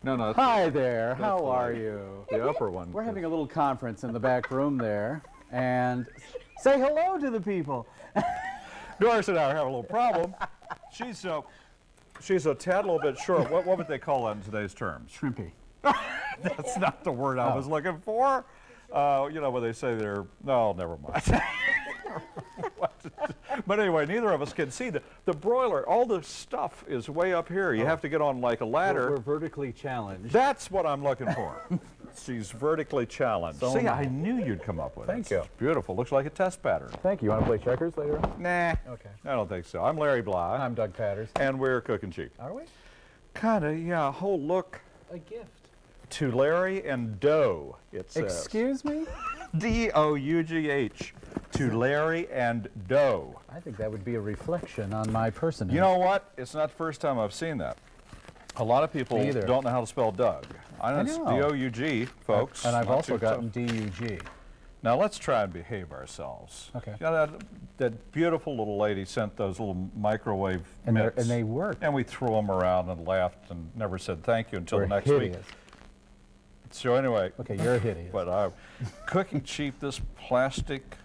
No, no. Hi there. How are you? The upper one. We're having a little conference in the back room there, and say hello to the people. Doris and I are having a little problem. She's a tad little bit short. What would they call that in today's terms? Shrimpy. That's not the word I was looking for. You know, when they say they're, no, never mind. But anyway, neither of us can see the broiler. All the stuff is way up here. You have to get on like a ladder. We're vertically challenged. That's what I'm looking for. She's vertically challenged. So see, I knew you'd come up with it. Thank you. It's beautiful. Looks like a test pattern. Thank you. You want to play checkers later on? Nah. Okay. I don't think so. I'm Larry Bly. I'm Doug Taters. And we're Cookin Cheap. Are we? Kinda, yeah. Whole look A gift. to Larry and Dough, it says. Excuse me? D-O-U-G-H. To Larry and Dough. I think that would be a reflection on my personage. You know what? It's not the first time I've seen that. A lot of people Me either. don't know how to spell Doug. I know it's know. D-O-U-G, folks. And I've Not also too tough. gotten D-U-G. Now let's try and behave ourselves. Okay. You know, that beautiful little lady sent those little microwave And mitts. they work. And we threw them around and laughed and never said thank you until We're the next hideous. week. So anyway. Okay, you're hideous. But Cooking Cheap, this plastic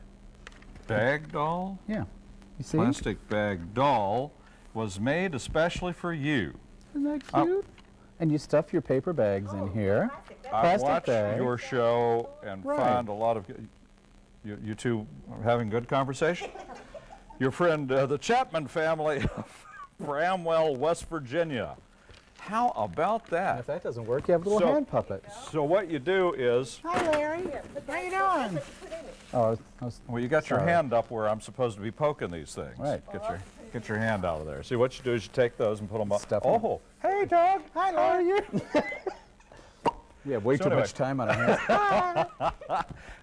bag doll, Yeah. You see? plastic bag doll was made especially for you. Isn't that cute? And you stuff your paper bags in here. I Plastic watch bag. your show and Right. find a lot of, you two are having good conversation? Your friend, the Chapman family of Bramwell, West Virginia. How about And that? if that doesn't work, you have a little So- hand puppet. So what you do is, Hi, Larry. How you doing? Oh, I was well, you got your Sorry. hand up where I'm supposed to be poking these things. Right. Get your hand out of there. See, what you do is you take those and put them up. Stuff 'em. Oh, hey, Doug. Hi, Larry. We have way So too anyway. much time on our hands.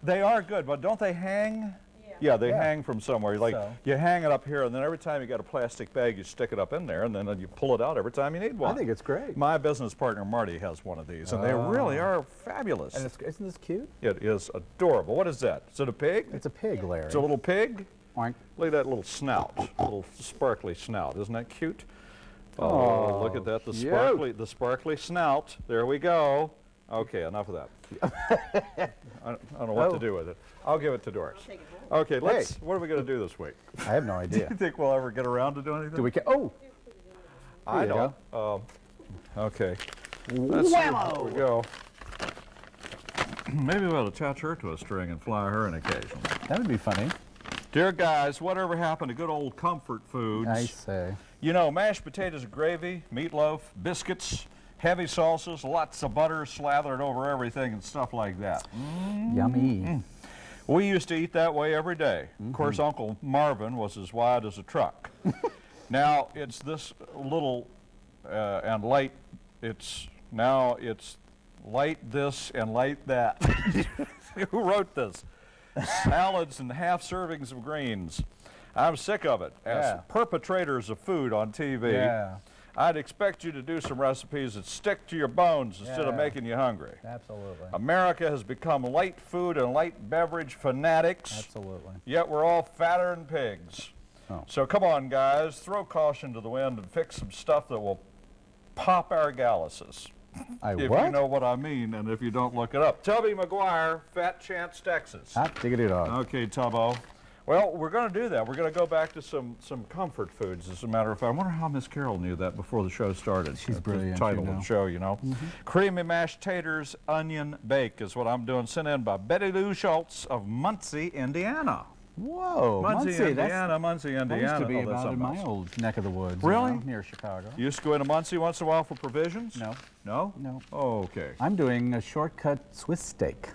They are good, but don't they hang? Yeah, they Yeah. hang from somewhere. Like So. you hang it up here, and then every time you got a plastic bag, you stick it up in there, and then you pull it out every time you need one. I think it's great. My business partner Marty has one of these, and they really are fabulous. And isn't this cute? It is adorable. What is that? Is it a pig? It's a pig, Larry. It's a little pig? Oink. Look at that little snout, little sparkly snout. Isn't that cute? Oh, look at that, cute. the sparkly snout. There we go. Okay, enough of that. I don't know what to do with it. I'll give it to Doris. Okay, what are we going to do this week? I have no Do idea. you think we'll ever get around to doing anything? Do we? Oh, I There you don't. Okay. Let's see. Here we go. Maybe we'll attach her to a string and fly her in occasionally. that would be funny. Dear guys, whatever happened to good old comfort foods? I say. You know, mashed potatoes and gravy, meatloaf, biscuits, heavy sauces, lots of butter slathered over everything and stuff like that. Yummy. We used to eat that way every day. Of course, Uncle Marvin was as wide as a truck. Now it's this little and light. It's light this and light that. Who wrote this? Salads and half servings of greens. I'm sick of it. As Yeah. perpetrators of food on TV, Yeah. I'd expect you to do some recipes that stick to your bones instead of Yeah. making you hungry. Absolutely. America has become light food and light beverage fanatics, Absolutely. yet we're all fatter than pigs. Oh. So come on, guys, throw caution to the wind and fix some stuff that will pop our galluses. If What? you know what I mean, and if you don't, look it up. Tubby McGuire, Fat Chance, Texas. Hot diggity dog. Okay, Tubbo. Well, we're going to do that. We're going to go back to some comfort foods, as a matter of fact. I wonder how Miss Carol knew that before the show started. She's That's brilliant, the title you of know. the show, you know. Creamy mashed taters, onion bake is what I'm doing. Sent in by Betty Lou Schultz of Muncie, Indiana. Whoa, Muncie, Muncie. Indiana, Muncie, That Indiana. used to be Oh, that's about in something my else. old neck of the woods. Really? You know, near Chicago. You used to go into Muncie once in a while for provisions? No, No? no. Oh, okay. I'm doing a shortcut Swiss steak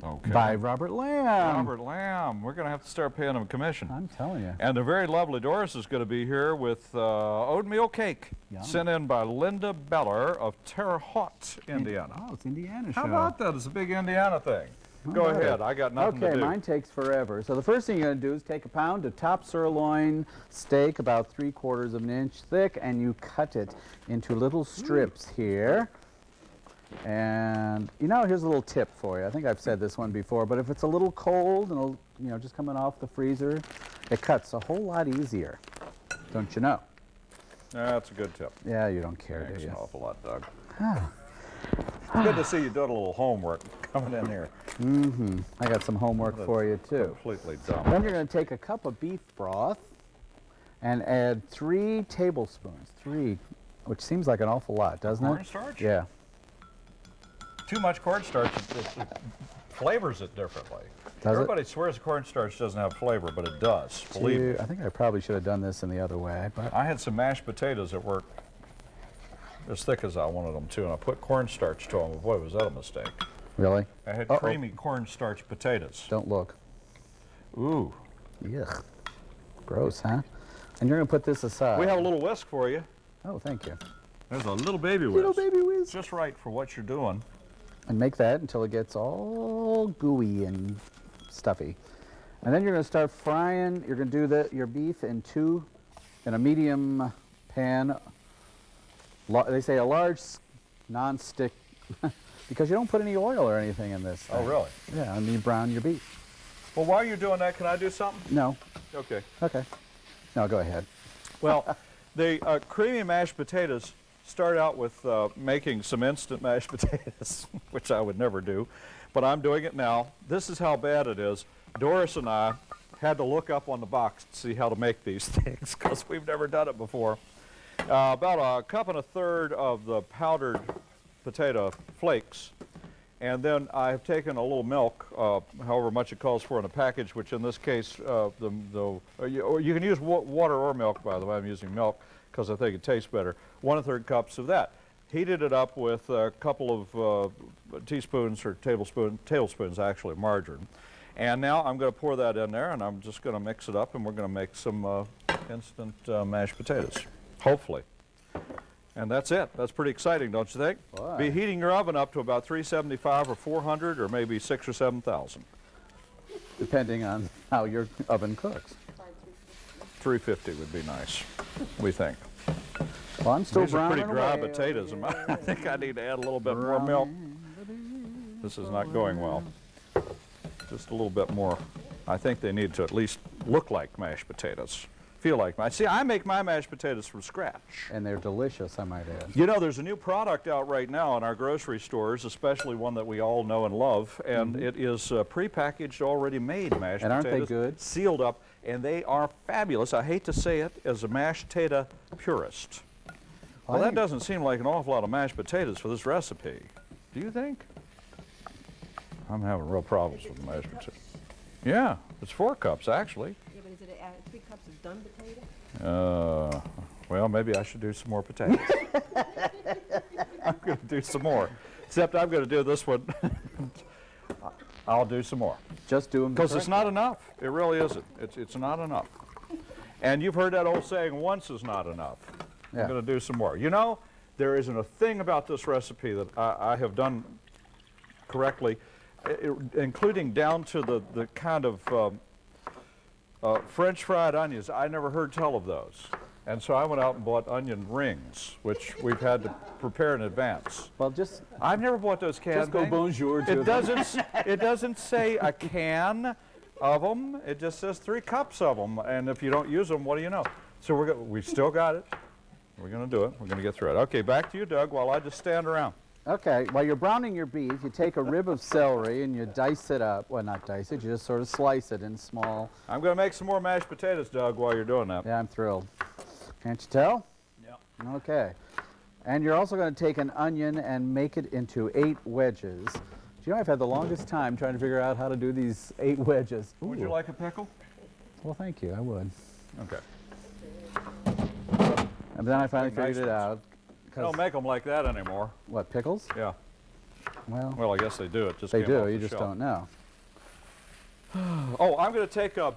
Okay. by Robert Lamb. Robert Lamb. We're going to have to start paying him a commission. I'm telling you. And the very lovely Doris is going to be here with oatmeal cake, Yum. sent in by Linda Beller of Terre Haute, Indiana. Oh, it's Indiana show. How about that? It's a big Indiana thing. Go about ahead. it? I got nothing Okay, to do. mine takes forever. So the first thing you're going to do is take a pound of top sirloin steak, about 3/4 of an inch thick, and you cut it into little strips here. And you know, here's a little tip for you. I think I've said this one before, but if it's a little cold and you know, just coming off the freezer, it cuts a whole lot easier. Don't you know? That's a good tip. Yeah, you don't care, Thanks do an you? awful lot, Doug. It's good to see you doing a little homework coming in here. I got some homework for you too. Completely dumb. Then you're going to take a cup of beef broth and add 3 tablespoons. 3, which seems like an awful lot, doesn't it? Cornstarch? Yeah. Too much cornstarch it flavors it differently. Does it? Everybody swears cornstarch doesn't have flavor, but it does. Believe me. I think I probably should have done this in the other way, but I had some mashed potatoes that were as thick as I wanted them to, and I put cornstarch to them. Boy, was that a mistake. really? I had creamy cornstarch potatoes. Don't look. Ooh. Yuck. Gross, huh? And you're going to put this aside. We have a little whisk for you. Oh, thank you. There's a little baby whisk. Little baby whisk. Just right for what you're doing. And make that until it gets all gooey and stuffy. And then you're going to start frying. You're going to do your beef in a medium pan. They say a large non-stick, because you don't put any oil or anything in this thing. Oh, really? Yeah, and you brown your beef. Well, while you're doing that, can I do something? No. Okay. Okay. No, go ahead. Well, the creamy mashed potatoes start out with making some instant mashed potatoes, which I would never do, but I'm doing it now. This is how bad it is. Doris and I had to look up on the box to see how to make these things because we've never done it before. About 1 1/4 cups of the powdered potato flakes, and then I've taken a little milk, however much it calls for in a package, which in this case, you can use water or milk, by the way. I'm using milk because I think it tastes better. 1 1/3 cups of that. Heated it up with a couple of teaspoons or tablespoons actually, of margarine. And now I'm going to pour that in there, and I'm just going to mix it up, and we're going to make some instant mashed potatoes, hopefully. And that's it. That's pretty exciting, don't you think? Boy. Be heating your oven up to about 375 or 400 or maybe 6,000 or 7,000. Depending on how your oven cooks. 350 would be nice, we think. Well, I'm still These are browning pretty dry away. potatoes. I think I need to add a little bit more milk. This is not going well. Just a little bit more. I think they need to at least look like mashed potatoes. Feel like mashed. See, I make my mashed potatoes from scratch. And they're delicious, I might add. You know, there's a new product out right now in our grocery stores, especially one that we all know and love, and it is prepackaged, already made mashed potatoes. And aren't they good? Sealed up, and they are fabulous. I hate to say it as a mashed potato purist. Well, that doesn't seem like an awful lot of mashed potatoes for this recipe. Do you think? I'm having real problems with the mashed potatoes. Yeah, it's 4 cups, actually. Yeah, but is it 3 cups of done potato? Well, maybe I should do some more potatoes. I'm going to do some more. Except I'm going to do this one. I'll do some more. Just do them Because it's not enough. It really isn't. It's not enough. And you've heard that old saying, once is not enough. Yeah. I'm going to do some more. You know, there isn't a thing about this recipe that I have done correctly, including down to the kind of French fried onions. I never heard tell of those. And so I went out and bought onion rings, which we've had to prepare in advance. Well, just I've never bought those canned go things. bonjour to It doesn't. It doesn't say a can of them. It just says 3 cups of them. And if you don't use them, what do you know? So we've still got it. We're going to do it. We're going to get through it. Okay, back to you, Doug, while I just stand around. Okay, while you're browning your beef, you take a rib of celery and you dice it up. Well, not dice it, you just sort of slice it in small. I'm going to make some more mashed potatoes, Doug, while you're doing that. Yeah, I'm thrilled. Can't you tell? Yeah. Okay. And you're also going to take an onion and make it into 8 wedges. Do you know, I've had the longest time trying to figure out how to do these 8 wedges. Would you like a pickle? Well, thank you, I would. Okay. And then I finally Nice figured it ones. out. They don't make them like that anymore. What, pickles? Yeah. Well, I guess they do. It just they came do, off you the just shelf. don't know. Oh, I'm going to take a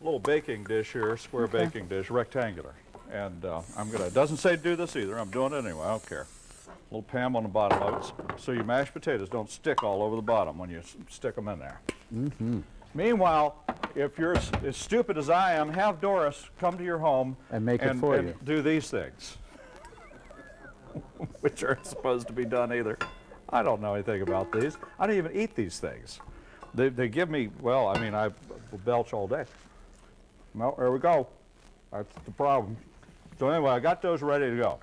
little baking dish here, square baking dish, rectangular. And I'm going to, doesn't say do this either. I'm doing it anyway. I don't care. A little Pam on the bottom of it, so your mashed potatoes don't stick all over the bottom when you stick them in there. Meanwhile, if you're as stupid as I am, have Doris come to your home And make it for you. do these things, which aren't supposed to be done either. I don't know anything about these. I don't even eat these things. They give me, well, I mean, I belch all day. Well, there we go. That's the problem. So anyway, I got those ready to go.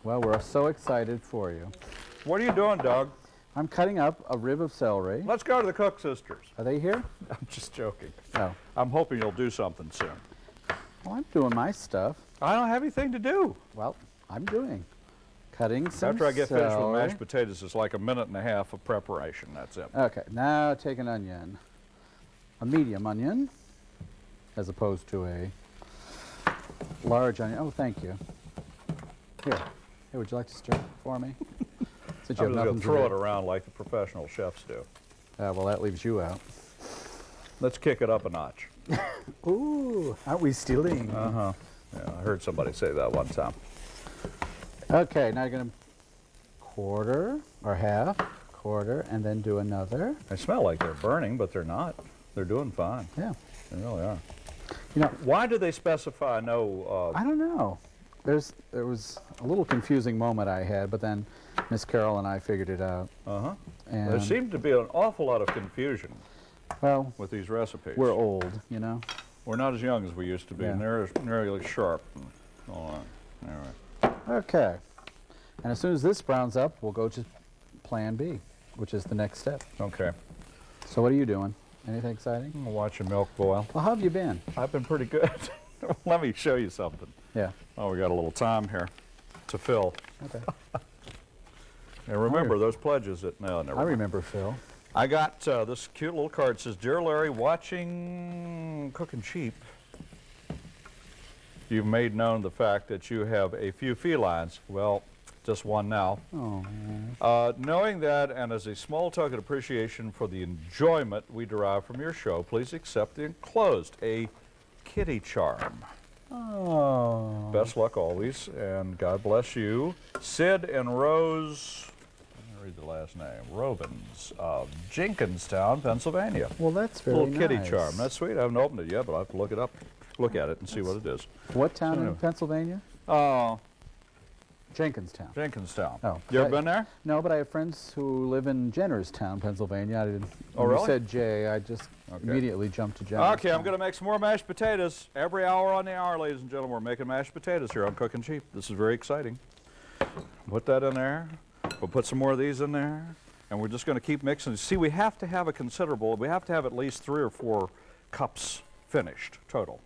Well, we're so excited for you. What are you doing, Doug? I'm cutting up a rib of celery. Let's go to the Cook sisters. Are they here? I'm just joking. No. I'm hoping you'll do something soon. Well, I'm doing my stuff. I don't have anything to do. Well, I'm doing. Cutting some After I get finished with celery. mashed potatoes, it's like a minute and a half of preparation. That's it. Okay, now take an onion. A medium onion, as opposed to a large onion. Oh, thank you. Here. Hey, would you like to stir it for me? Since you I'm have just going nothing to to throw do. it around like the professional chefs do. Well, that leaves you out. Let's kick it up a notch. Ooh, aren't we stealing? Uh-huh. Yeah, I heard somebody say that one time. Okay, now you're going to quarter or half, quarter, and then do another. They smell like they're burning, but they're not. They're doing fine. Yeah. They really are. You know, Why do they specify no... I don't know. There was a little confusing moment I had, but then Miss Carol and I figured it out. uh-huh. And There seemed to be an awful lot of confusion well, with these recipes. we're old, you know. We're not as young as we used to be, Yeah. and they're nearly sharp. And all right. All right. Okay. And as soon as this browns up, we'll go to Plan B, which is the next step. Okay. So what are you doing? Anything exciting? I'm watching milk boil. Well, how have you been? I've been pretty good. Let me show you something. Yeah. Oh, we got a little time here to fill. Okay. And remember those pledges that... No, never I mind. remember Phil. I got this cute little card. It says, Dear Larry, watching Cookin' Cheap, you've made known the fact that you have a few felines. Well, just one now. Oh. Knowing that, and as a small token of appreciation for the enjoyment we derive from your show, please accept the enclosed, a kitty charm. Oh. Best luck always, and God bless you. Sid and Rose, let me read the last name, Robins of Jenkinstown, Pennsylvania. Well, that's very Little kitty nice. charm. That's sweet. I haven't opened it yet, but I'll have to look it up, look at it and see what it is. What town in anyway. Pennsylvania? Oh, Jenkinstown. Jenkinstown. Oh. You ever I- been there? No, but I have friends who live in Jennerstown, Pennsylvania. I didn't. Oh, when really? you said Jay, I just Okay. immediately jumped to Jennerstown. Okay, I'm going to make some more mashed potatoes. Every hour on the hour, ladies and gentlemen, we're making mashed potatoes here on Cookin' Cheap. This is very exciting. Put that in there. We'll put some more of these in there. And we're just going to keep mixing. See, we have to have we have to have at least 3 or 4 cups finished total.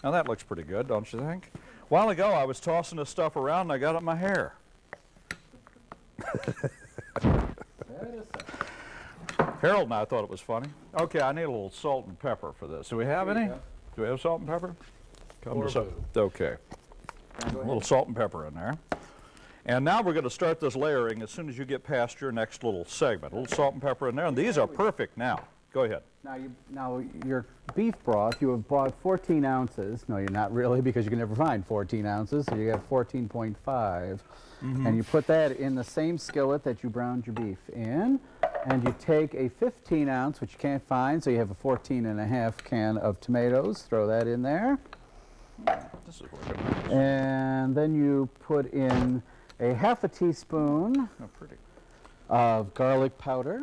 Now that looks pretty good, don't you think? A while ago, I was tossing this stuff around and I got it in my hair. Harold and I thought it was funny. Okay, I need a little salt and pepper for this. Do we have any? Do we have salt and pepper? Come to some. Okay. A little salt and pepper in there. And now we're going to start this layering as soon as you get past your next little segment. A little salt and pepper in there, and these are perfect now. Go ahead. Now your beef broth, you have bought 14 ounces. No, you're not really, because you can never find 14 ounces, so you have 14.5. And you put that in the same skillet that you browned your beef in, and you take a 15 ounce, which you can't find, so you have a 14.5 can of tomatoes. Throw that in there. This is working nice. And then you put in a half a teaspoon Oh, pretty. of garlic powder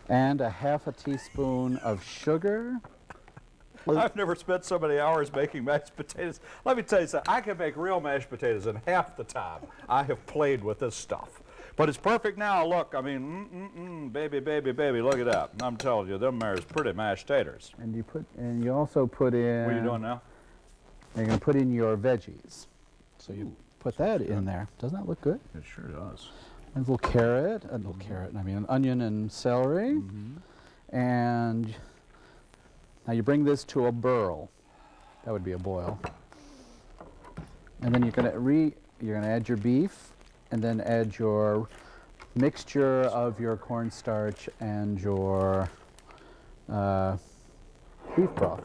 and a half a teaspoon of sugar. I've never spent so many hours making mashed potatoes. Let me tell you something. I can make real mashed potatoes in half the time I have played with this stuff. But it's perfect now. Look, I mean, baby, baby, baby, look at that. I'm telling you, them there's pretty mashed taters. And you also put in. What are you doing now? You're going to put in your veggies. So you put that in there. Doesn't that look good? It sure does. A little carrot, an onion and celery. And now you bring this to a boil. That would be a boil. And then you're going to add your beef, and then add your mixture of your cornstarch and your beef broth.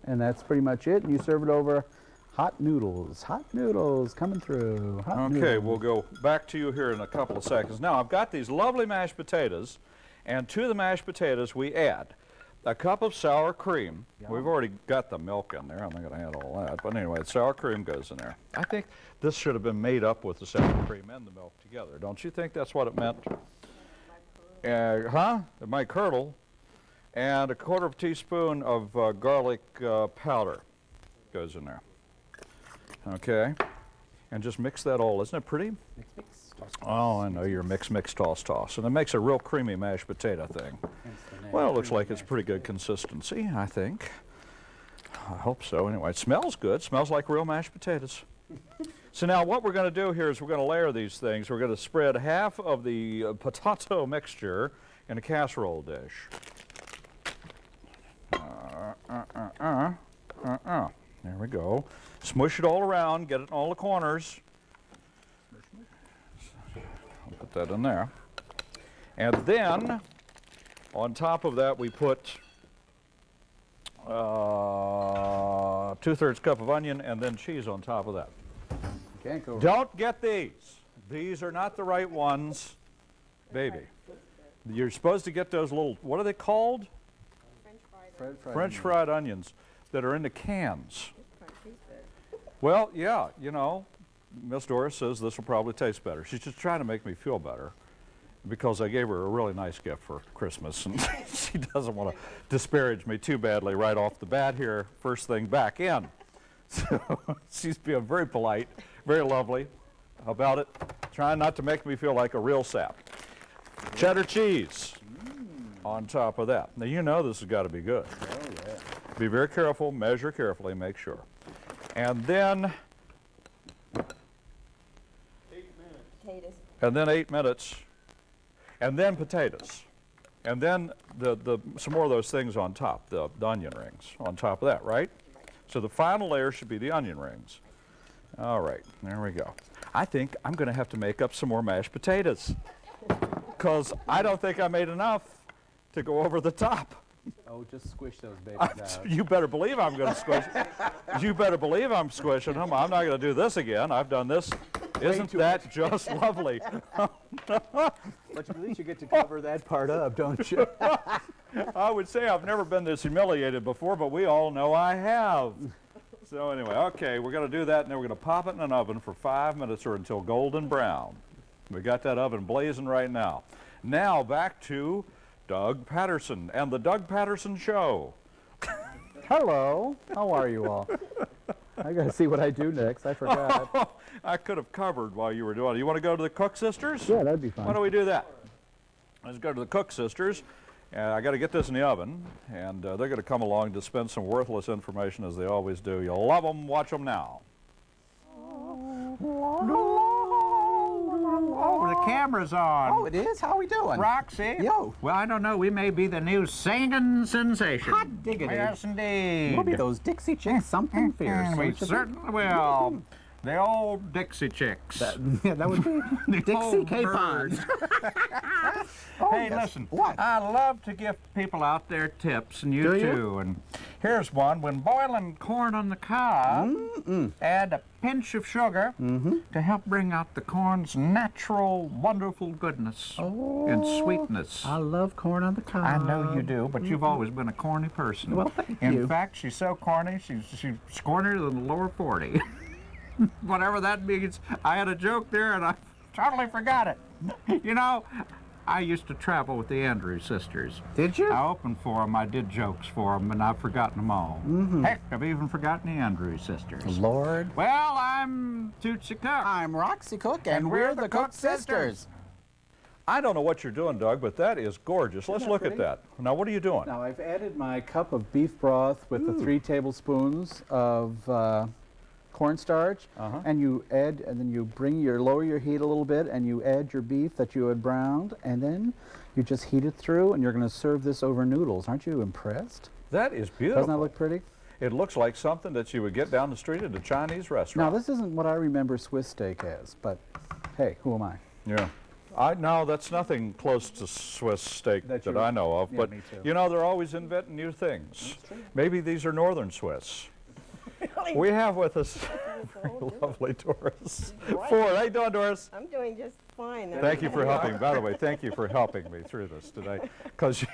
And that's pretty much it. And you serve it over hot noodles. Hot noodles coming through. Hot Okay, noodles. we'll go back to you here in a couple of seconds. Now, I've got these lovely mashed potatoes, and to the mashed potatoes we add a cup of sour cream. We've already got the milk in there. I'm not going to add all that. But anyway, the sour cream goes in there. I think this should have been made up with the sour cream and the milk together. Don't you think that's what it meant? It might curdle. And a quarter of a teaspoon of garlic powder goes in there. Okay. And just mix that all. Isn't it pretty? Mix, mix, toss, toss. Oh, I know your mix, mix, toss, toss. And it makes a real creamy mashed potato thing. Hence the name, Well, it looks creamy like it's mashed pretty good consistency, I think. I hope so. Anyway, it smells good. Smells like real mashed potatoes. So now what we're going to do here is we're going to layer these things. We're going to spread half of the potato mixture in a casserole dish. There we go. Smush it all around. Get it in all the corners. I'll put that in there. And then on top of that we put 2/3 cup of onion and then cheese on top of that. Can't go wrong. Don't get these. These are not the right ones, baby. You're supposed to get those little, what are they called? French fried onions that are in the cans. Well, yeah, you know, Miss Doris says this will probably taste better. She's just trying to make me feel better because I gave her a really nice gift for Christmas, and she doesn't want to disparage me too badly right off the bat here, first thing back in. So she's being very polite, very lovely about it, trying not to make me feel like a real sap. Cheddar cheese on top of that. Now you know this has got to be good. Oh, yeah. Be very careful, measure carefully, make sure. And then, Taters. and then 8 minutes, and then potatoes. And then some more of those things on top, the onion rings on top of that, right? So the final layer should be the onion rings. All right, there we go. I think I'm going to have to make up some more mashed potatoes because I don't think I made enough to go over the top. Oh, just squish those babies out. You better believe I'm going to squish. You better believe I'm squishing them. I'm not going to do this again. I've done this. Isn't that just lovely? But at least you get to cover that part up, don't you? I would say I've never been this humiliated before, but we all know I have. So anyway, okay, we're going to do that, and then we're going to pop it in an oven for 5 minutes or until golden brown. We got that oven blazing right now. Now back to Doug Patterson and the Doug Patterson Show. Hello. How are you all? I got to see what I do next. I forgot. I could have covered while you were doing it. You want to go to the Cook Sisters? Yeah, that'd be fun. Why don't we do that? Let's go to the Cook Sisters. I got to get this in the oven, and they're going to come along to spend some worthless information as they always do. You'll love them. Watch them now. Oh, the camera's on. Oh, it is? How are we doing? Roxy? Yo. Well, I don't know. We may be the new singing sensation. Hot diggity. Yes, indeed. We'll be those Dixie Chicks something fierce. We don't you certainly will. The old Dixie Chicks. think? Yeah, that would be Dixie old Capons. Hey, yes. listen. What? I love to give people out there tips, and you Do you? too. And here's one. When boiling corn on the cob, add a pinch of sugar to help bring out the corn's natural, wonderful goodness and sweetness. I love corn on the cob. I know you do, but you've always been a corny person. Well, thank In you. fact, she's so corny, she's cornier than the lower 40. Whatever that means. I had a joke there, and I totally forgot it. You know, I used to travel with the Andrews sisters. Did you? I opened for them, I did jokes for them, and I've forgotten them all. Heck, I've even forgotten the Andrews sisters. Lord. Well, I'm Tootsie Cook. I'm Roxy Cook, and we're the Cook Sisters. I don't know what you're doing, Doug, but that is gorgeous. Let's that look pretty? at that. Now, what are you doing? Now, I've added my cup of beef broth with the 3 tablespoons of cornstarch, and you add, and then you lower your heat a little bit, and you add your beef that you had browned, and then you just heat it through, and you're going to serve this over noodles. Aren't you impressed? That is beautiful. Doesn't that look pretty? It looks like something that you would get down the street at a Chinese restaurant. Now, this isn't what I remember Swiss steak as, but hey, who am I? Yeah. No, that's nothing close to Swiss steak That that you- I know of. yeah, But, me too. you know, they're always inventing new things. Maybe these are northern Swiss. We have with us lovely Doris Ford. How you doing, Doris? I'm doing just fine. Thank you for helping. By the way, thank you for helping me through this today. Because,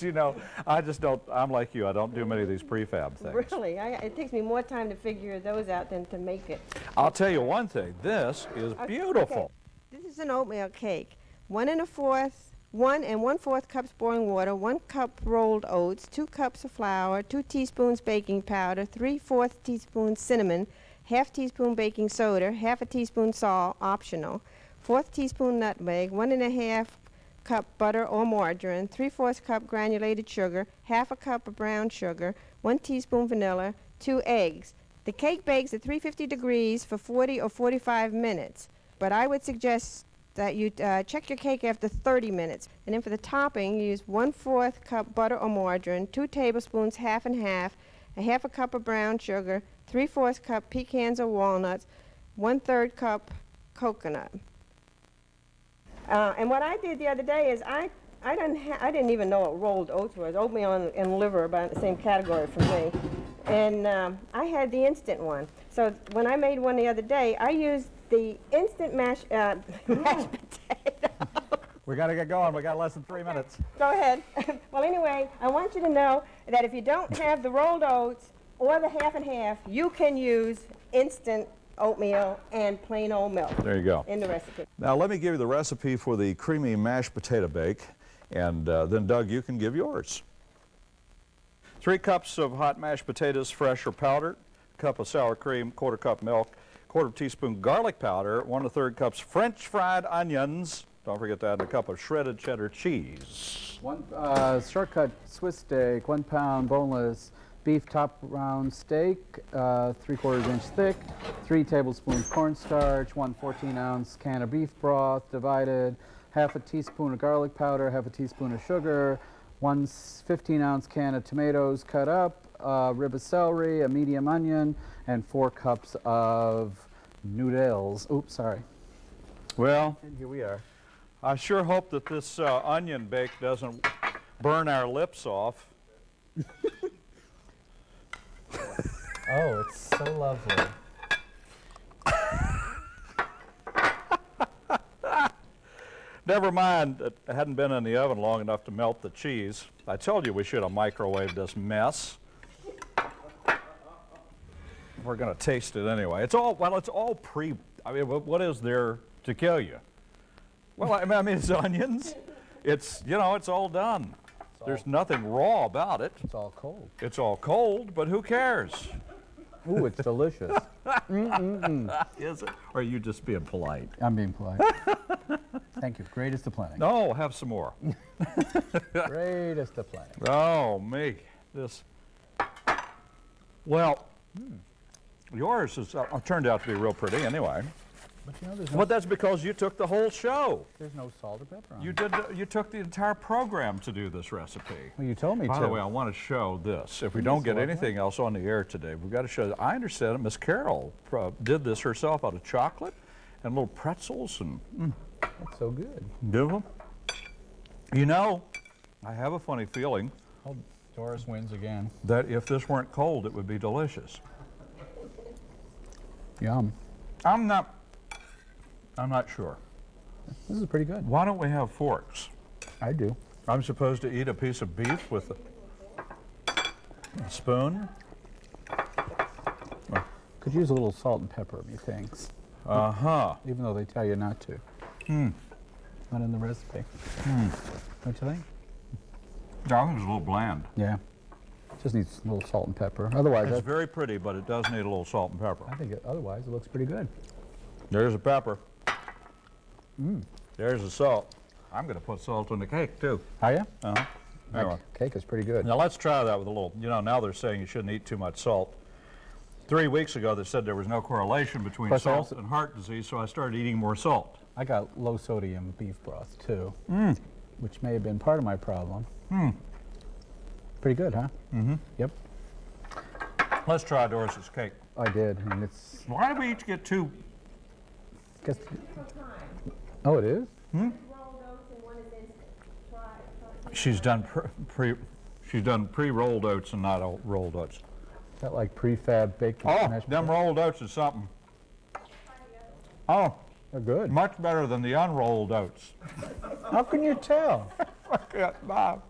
you know, I just don't, I'm like you, I don't do many of these prefab things. Really, it takes me more time to figure those out than to make it. I'll tell you one thing, this is beautiful. Okay. This is an oatmeal cake. 1 1/4 cups boiling water, 1 cup rolled oats, 2 cups of flour, 2 teaspoons baking powder, 3/4 teaspoon cinnamon, half teaspoon baking soda, half a teaspoon salt, optional, fourth teaspoon nutmeg, 1½ cup butter or margarine, 3/4 cup granulated sugar, half a cup of brown sugar, 1 teaspoon vanilla, 2 eggs. The cake bakes at 350 degrees for 40 or 45 minutes, but I would suggest that you check your cake after 30 minutes. And then for the topping, you use 1/4 cup butter or margarine, 2 tablespoons half and half, a half a cup of brown sugar, 3/4 cup pecans or walnuts, 1/3 cup coconut. And what I did the other day is I didn't even know what rolled oats was. Oatmeal and liver are about the same category for me. And I had the instant one. So when I made one the other day, I used the instant mashed potato. We got to get going. We got less than 3 minutes. Go ahead. Well, anyway, I want you to know that if you don't have the rolled oats or the half and half, you can use instant oatmeal and plain old milk. There you go. In the recipe. Now let me give you the recipe for the creamy mashed potato bake, and then Doug, you can give yours. 3 cups of hot mashed potatoes, fresh or powdered, cup of sour cream, 1/4 cup milk, 1/4 teaspoon garlic powder, 1 1/3 cups French fried onions, don't forget that, and a cup of shredded cheddar cheese. 1 shortcut Swiss steak, 1 pound boneless beef top round steak, 3/4 inch thick, 3 tablespoons cornstarch, 1 14-ounce can of beef broth divided, half a teaspoon of garlic powder, half a teaspoon of sugar, 1 15-ounce can of tomatoes cut up, a rib of celery, a medium onion, and 4 cups of noodles. Oops, sorry. Well, And here we are. I sure hope that this onion bake doesn't burn our lips off. Oh, it's so lovely. Never mind, it hadn't been in the oven long enough to melt the cheese. I told you we should have microwaved this mess. We're going to taste it anyway. It's all I mean, what is there to kill you? Well, I mean, it's onions. It's, it's all done. There's nothing raw about it. It's all cold. It's all cold, but who cares? Ooh, it's delicious. Is it? Or are you just being polite? I'm being polite. Thank you. Greatest of planning. No, have some more. Greatest of planning. Oh, me. This. Well, yours has turned out to be real pretty anyway. But there's But that's because you took the whole show. there's no salt or pepper on You it. did. You took the entire program to do way recipe. Well, you told me By to. the way, I want to show this. If we don't get anything else on the air today, we've got to show. I understand that Miss Carol did this herself out of chocolate and little pretzels and. That's so good. Do I have a funny feeling Oh, Doris wins again. that if this weren't cold, it would be delicious. Yum. I'm not sure. This is pretty good. Why don't we have forks? I do. I'm supposed to eat a piece of beef with a spoon? Could use a little salt and pepper, methinks. Uh-huh. Even though they tell you not to. Not in the recipe. Don't you think? I think it's a little bland. Yeah. Just needs a little salt and pepper. Otherwise, It's very pretty, but it does need a little salt and pepper. I think otherwise it looks pretty good. There's the pepper. There's the salt. I'm going to put salt on the cake, too. Are you? Uh-huh. Anyway. Cake is pretty good. Now let's try that with a little, now they're saying you shouldn't eat too much salt. 3 weeks ago they said there was no correlation between Plus salt also- and heart disease, so I started eating more salt. I got low sodium beef broth too, which may have been part of my problem. Pretty good, huh? Yep. Let's try Doris's cake. I did, and it's. Why did we each get 2? Guess, oh, it is? She's done pre-rolled oats and not rolled oats. Is that like prefab baked Oh, mashed them potatoes? rolled oats is something. Oh, They're good. much better than the unrolled oats. How can you tell? Bob.